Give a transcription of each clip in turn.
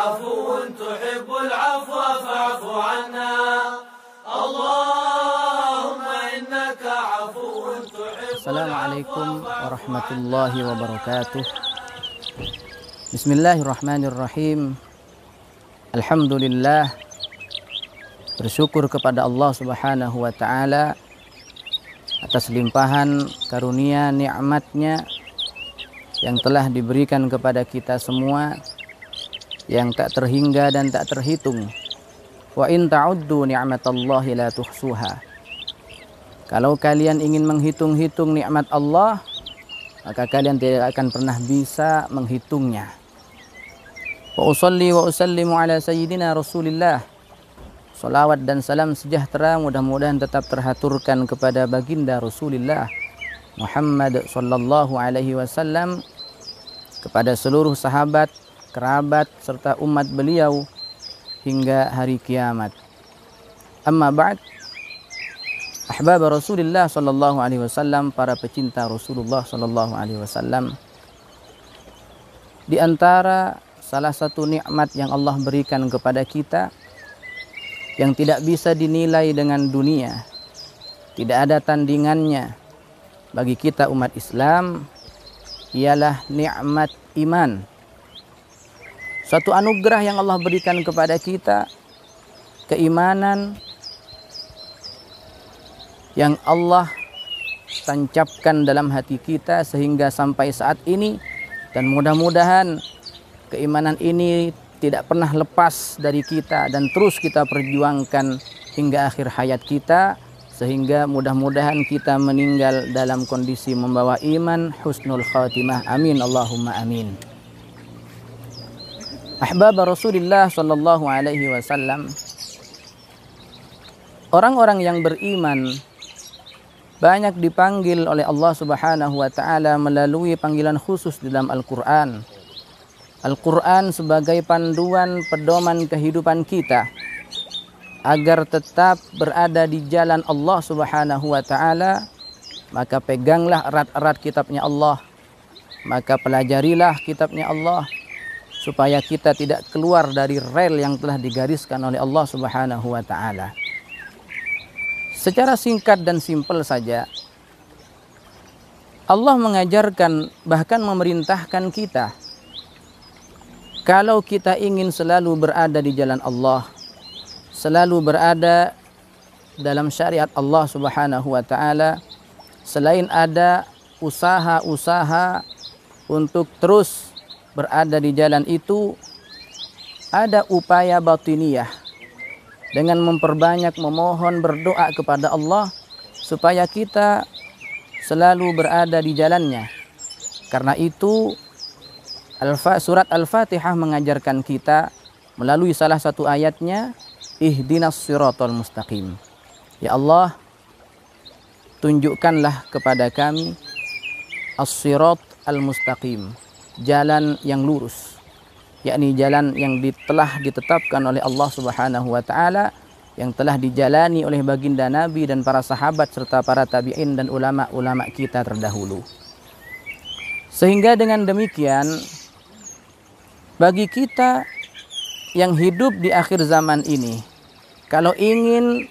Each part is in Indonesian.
عفو تحب العفو فاعف عنا اللهم إنك عفو تحب. Assalamualaikum warahmatullahi wabarakatuh. Bismillahirrahmanirrahim. Alhamdulillah, bersyukur kepada Allah Subhanahu wa ta'ala atas limpahan karunia nikmatnya yang telah diberikan kepada kita semua, yang tak terhingga dan tak terhitung. Wa in ta'uddu ni'matallahi la tuhsuha. Kalau kalian ingin menghitung-hitung nikmat Allah, maka kalian tidak akan pernah bisa menghitungnya. Wa usalli wa usallimu ala sayyidina Rasulillah. Salawat dan salam sejahtera mudah-mudahan tetap terhaturkan kepada baginda Rasulullah Muhammad sallallahu alaihi wasallam, kepada seluruh sahabat, kerabat serta umat beliau hingga hari kiamat. Amma ba'd. Ahbab Rasulullah sallallahu alaihi wasallam, para pecinta Rasulullah sallallahu alaihi wasallam, di antara salah satu nikmat yang Allah berikan kepada kita yang tidak bisa dinilai dengan dunia, tidak ada tandingannya bagi kita umat Islam, ialah nikmat iman. Suatu anugerah yang Allah berikan kepada kita, keimanan yang Allah tancapkan dalam hati kita sehingga sampai saat ini, dan mudah-mudahan keimanan ini tidak pernah lepas dari kita dan terus kita perjuangkan hingga akhir hayat kita, sehingga mudah-mudahan kita meninggal dalam kondisi membawa iman husnul khatimah. Amin Allahumma amin. Ahbab Rasulullah sallallahu alaihi wasallam, orang-orang yang beriman banyak dipanggil oleh Allah Subhanahu wa taala melalui panggilan khusus di dalam Al-Qur'an. Al-Quran sebagai panduan pedoman kehidupan kita agar tetap berada di jalan Allah Subhanahu wa ta'ala, maka peganglah erat-erat kitabnya Allah, maka pelajarilah kitabnya Allah supaya kita tidak keluar dari rel yang telah digariskan oleh Allah Subhanahu wa ta'ala. Secara singkat dan simpel saja, Allah mengajarkan, bahkan memerintahkan kita, kalau kita ingin selalu berada di jalan Allah, selalu berada dalam syariat Allah Subhanahu wa ta'ala, selain ada usaha-usaha untuk terus berada di jalan itu, ada upaya batiniyah dengan memperbanyak memohon berdoa kepada Allah supaya kita selalu berada di jalannya. Karena itu surat Al-Fatihah mengajarkan kita melalui salah satu ayatnya, ihdinas siratal mustaqim. Ya Allah, tunjukkanlah kepada kami as-sirat al-mustaqim, jalan yang lurus, yakni jalan yang telah ditetapkan oleh Allah Subhanahu wa ta'ala, yang telah dijalani oleh baginda Nabi dan para sahabat serta para tabi'in dan ulama-ulama kita terdahulu. Sehingga dengan demikian, bagi kita yang hidup di akhir zaman ini, kalau ingin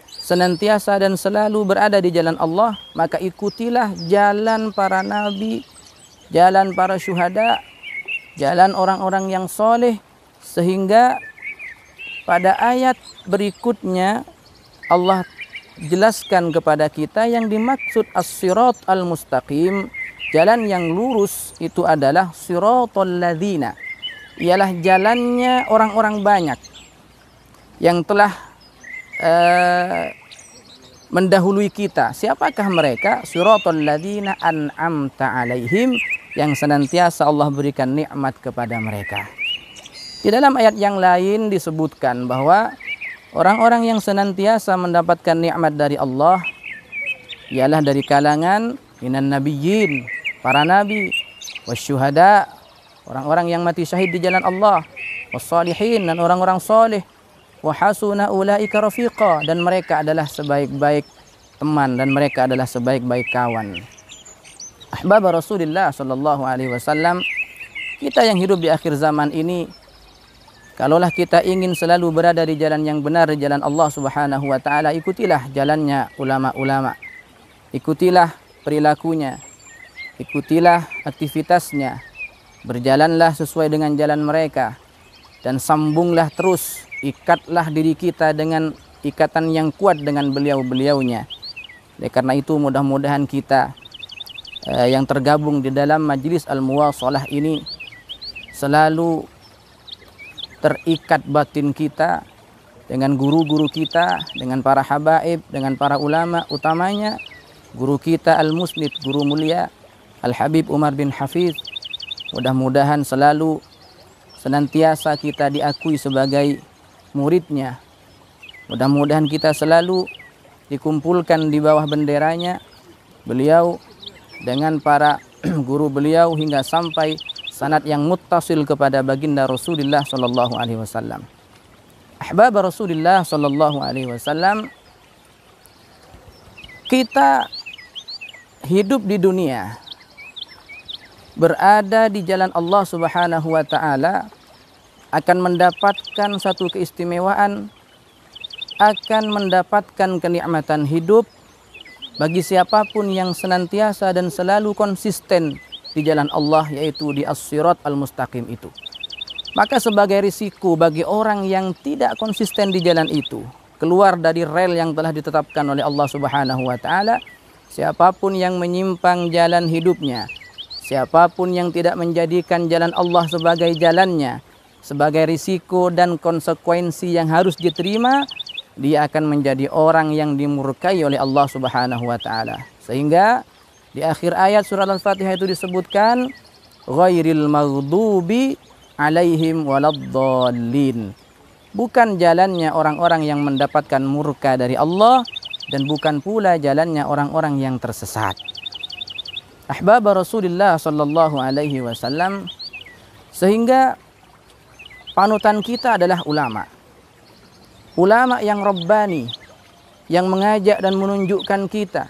senantiasa dan selalu berada di jalan Allah, maka ikutilah jalan para nabi, jalan para syuhada, jalan orang-orang yang soleh, sehingga pada ayat berikutnya Allah jelaskan kepada kita yang dimaksud as-sirat al-mustaqim, jalan yang lurus, itu adalah siratal ladzina, ialah jalannya orang-orang banyak yang telah mendahului kita. Siapakah mereka? Siratal ladzina an'amta alaihim, yang senantiasa Allah berikan nikmat kepada mereka. Di dalam ayat yang lain disebutkan bahwa orang-orang yang senantiasa mendapatkan nikmat dari Allah ialah dari kalangan minan nabiyyin, para nabi, wasyuhada, orang-orang yang mati syahid di jalan Allah, wassalihin, dan orang-orang soleh, wa hasuna ulaika rafiqa, dan mereka adalah sebaik-baik teman dan mereka adalah sebaik-baik kawan. Ahbab Rasulullah sallallahu alaihi wasallam, kita yang hidup di akhir zaman ini Kalaulah kita ingin selalu berada di jalan yang benar, di jalan Allah Subhanahu wa taala, ikutilah jalannya ulama-ulama. Ikutilah perilakunya. Ikutilah aktivitasnya. Berjalanlah sesuai dengan jalan mereka. Dan sambunglah terus, ikatlah diri kita dengan ikatan yang kuat dengan beliau-beliaunya. Oleh karena itu mudah-mudahan kita yang tergabung di dalam Majlis Al-Muwasalah ini selalu terikat batin kita dengan guru-guru kita, dengan para habaib, dengan para ulama, utamanya guru kita Al-Musnid, guru mulia Al-Habib Umar bin Hafiz. Mudah-mudahan selalu senantiasa kita diakui sebagai muridnya. Mudah-mudahan kita selalu dikumpulkan di bawah benderanya beliau dengan para guru beliau hingga sampai sanad yang muttasil kepada baginda Rasulullah sallallahu alaihi wasallam. Ahbab Rasulullah sallallahu alaihi wasallam, kita hidup di dunia, berada di jalan Allah Subhanahu wa taala, akan mendapatkan satu keistimewaan, akan mendapatkan kenikmatan hidup bagi siapapun yang senantiasa dan selalu konsisten di jalan Allah, yaitu di as-sirat al-mustaqim itu. Maka sebagai risiko bagi orang yang tidak konsisten di jalan itu, keluar dari rel yang telah ditetapkan oleh Allah Subhanahu wa taala, siapapun yang menyimpang jalan hidupnya, siapapun yang tidak menjadikan jalan Allah sebagai jalannya, sebagai risiko dan konsekuensi yang harus diterima, dia akan menjadi orang yang dimurkai oleh Allah Subhanahu wa taala. Sehingga di akhir ayat surah Al-Fatihah itu disebutkan ghairil maghdubi alaihim waladdallin. Bukan jalannya orang-orang yang mendapatkan murka dari Allah, dan bukan pula jalannya orang-orang yang tersesat. Ahbab Rasulullah sallallahu alaihi wasallam, sehingga panutan kita adalah ulama. Ulama yang rabbani, yang mengajak dan menunjukkan kita,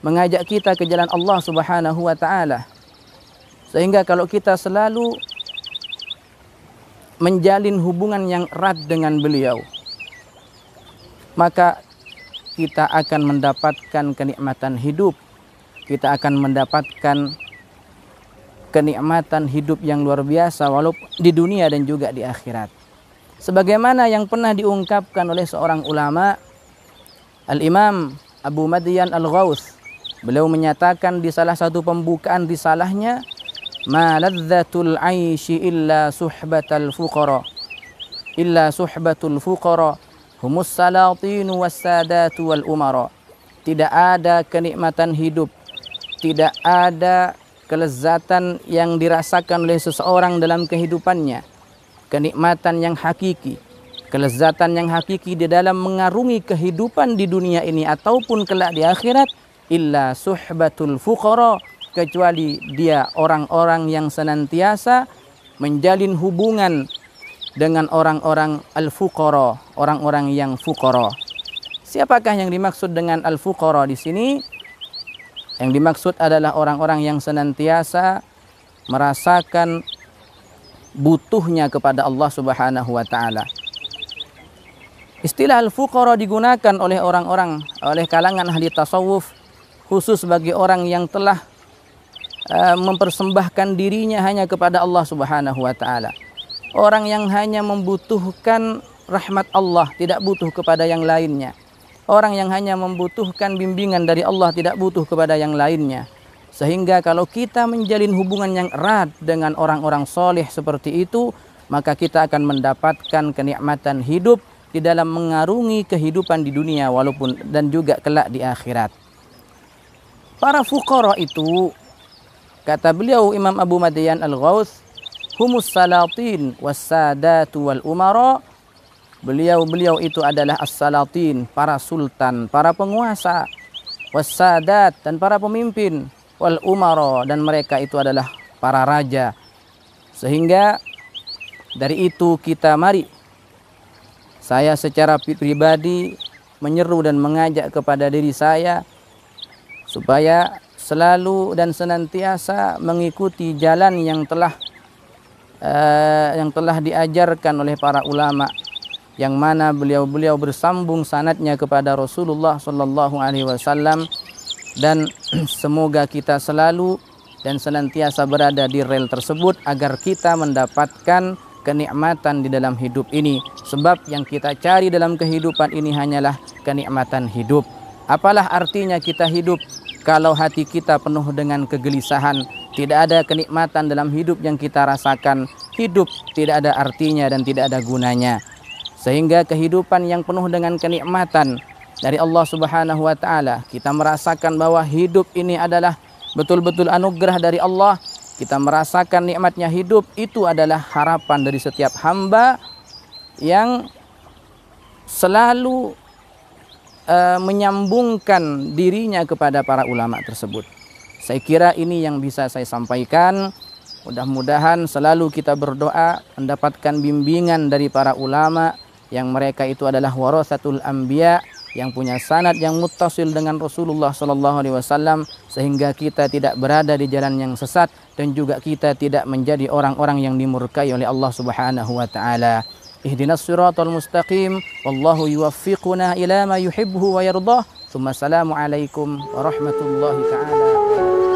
mengajak kita ke jalan Allah Subhanahu wa taala. Sehingga kalau kita selalu menjalin hubungan yang erat dengan beliau, maka kita akan mendapatkan kenikmatan hidup. Kita akan mendapatkan kenikmatan hidup yang luar biasa walaupun di dunia dan juga di akhirat. Sebagaimana yang pernah diungkapkan oleh seorang ulama, Al-Imam Abu Madyan Al-Ghawth. Beliau menyatakan di salah satu pembukaan risalahnya, ma ladzatul aishi illa suhbatul fuqara, illa suhbatul fuqara humus salatinu wassadatu wal umara. Tidak ada kenikmatan hidup, tidak ada kelezatan yang dirasakan oleh seseorang dalam kehidupannya, kenikmatan yang hakiki, kelezatan yang hakiki di dalam mengarungi kehidupan di dunia ini ataupun kelak di akhirat, illa suhbatul fuqara, kecuali dia orang-orang yang senantiasa menjalin hubungan dengan orang-orang al-fuqara, orang-orang yang fuqara. Siapakah yang dimaksud dengan al-fuqara di sini? Yang dimaksud adalah orang-orang yang senantiasa merasakan butuhnya kepada Allah Subhanahu wa taala. Istilah al-fuqara digunakan oleh orang-orang, oleh kalangan ahli tasawuf, khusus bagi orang yang telah mempersembahkan dirinya hanya kepada Allah Subhanahu wa taala. Orang yang hanya membutuhkan rahmat Allah, tidak butuh kepada yang lainnya. Orang yang hanya membutuhkan bimbingan dari Allah, tidak butuh kepada yang lainnya. Sehingga kalau kita menjalin hubungan yang erat dengan orang-orang soleh seperti itu, maka kita akan mendapatkan kenikmatan hidup di dalam mengarungi kehidupan di dunia walaupun dan juga kelak di akhirat. Para fuqara itu, kata beliau Imam Abu Madyan Al-Ghawth, humus salatin wassadatu wal umara. Beliau itu adalah as-salatin, para sultan, para penguasa, wassadat, dan para pemimpin, wal umara, dan mereka itu adalah para raja. Sehingga dari itu kita mari, saya secara pribadi menyeru dan mengajak kepada diri saya supaya selalu dan senantiasa mengikuti jalan yang telah yang telah diajarkan oleh para ulama, yang mana beliau-beliau bersambung sanadnya kepada Rasulullah sallallahu alaihi wasallam, dan semoga kita selalu dan senantiasa berada di rel tersebut agar kita mendapatkan kenikmatan di dalam hidup ini. Sebab yang kita cari dalam kehidupan ini hanyalah kenikmatan hidup. Apalah artinya kita hidup kalau hati kita penuh dengan kegelisahan, tidak ada kenikmatan dalam hidup yang kita rasakan, hidup tidak ada artinya dan tidak ada gunanya. Sehingga kehidupan yang penuh dengan kenikmatan dari Allah Subhanahu wa taala, kita merasakan bahwa hidup ini adalah betul-betul anugerah dari Allah. Kita merasakan nikmatnya hidup, itu adalah harapan dari setiap hamba yang selalu menyambungkan dirinya kepada para ulama tersebut. Saya kira ini yang bisa saya sampaikan. Mudah-mudahan selalu kita berdoa mendapatkan bimbingan dari para ulama yang mereka itu adalah warasatul anbiya, yang punya sanad yang muttasil dengan Rasulullah sallallahu alaihi wasallam, sehingga kita tidak berada di jalan yang sesat dan juga kita tidak menjadi orang-orang yang dimurkai oleh Allah Subhanahu wa taala. Ihdinas siratal mustaqim, wallahu yuwaffiquna ila ma yuhibbu wa yardah. Assalamu alaikum warahmatullahi taala wabarakatuh.